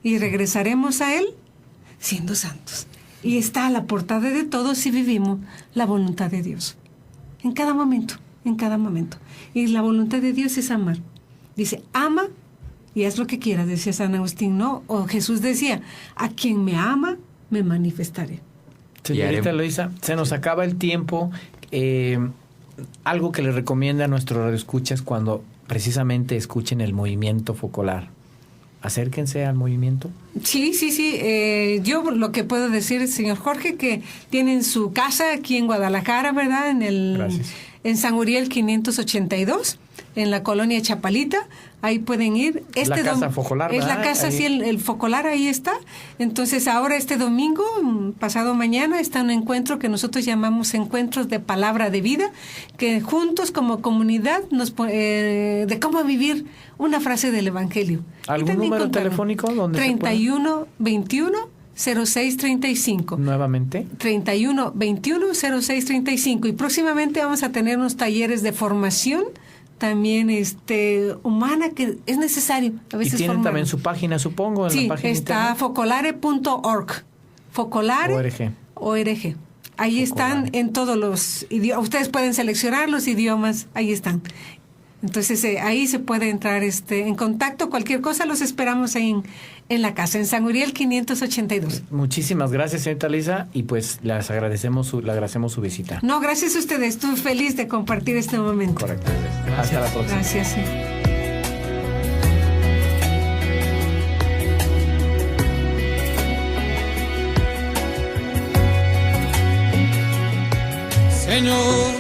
y regresaremos a Él siendo santos. Y está a la portada de todos si vivimos la voluntad de Dios. En cada momento. Y la voluntad de Dios es amar. Dice, ama y haz lo que quieras, decía San Agustín, ¿no? O Jesús decía, a quien me ama, me manifestaré. Señorita Eloísa, se nos acaba el tiempo. Algo que le recomienda a nuestros radioescuchas cuando precisamente escuchen el movimiento focolar. acérquense al movimiento. Sí. Yo lo que puedo decir, señor Jorge, que tienen su casa aquí en Guadalajara, ¿verdad? En San Uriel 582, en la colonia Chapalita. Ahí pueden ir. La casa Focolar, es la casa, sí, el Focolar, ahí está. Entonces, ahora este domingo, pasado mañana, está un encuentro que nosotros llamamos Encuentros de Palabra de Vida, que juntos como comunidad de cómo vivir una frase del Evangelio. ¿Algún número telefónico? 3121-0635. Nuevamente. 3121-0635. Y próximamente vamos a tener unos talleres de formación también humana que es necesario a veces. Y tienen también su página, supongo, en la página está focolare.org. Focolare ORG. Ahí están en todos los idiomas. Ustedes pueden seleccionar los idiomas, ahí están. Entonces ahí se puede entrar en contacto, cualquier cosa los esperamos en la casa, en San Uriel 582. Muchísimas gracias, señorita Lisa, y pues le agradecemos su visita. No, gracias a ustedes, estoy feliz de compartir este momento. Correcto. Hasta la próxima. Gracias. Sí. Señor,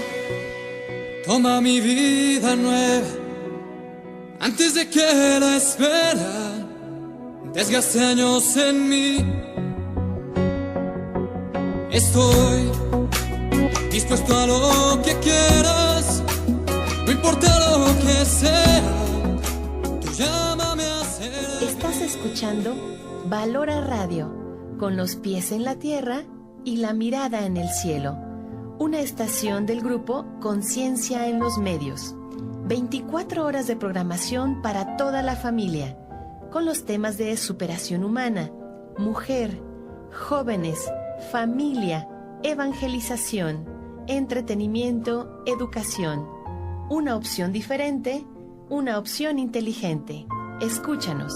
toma mi vida nueva antes de que la espera desgaste años en mí. Estoy dispuesto a lo que quieras, no importa lo que sea, tú llámame a ser. Estás escuchando Valora Radio, con los pies en la tierra y la mirada en el cielo. Una estación del grupo Conciencia en los Medios. 24 horas de programación para toda la familia, con los temas de superación humana, mujer, jóvenes, familia, evangelización, entretenimiento, educación. Una opción diferente, una opción inteligente. Escúchanos.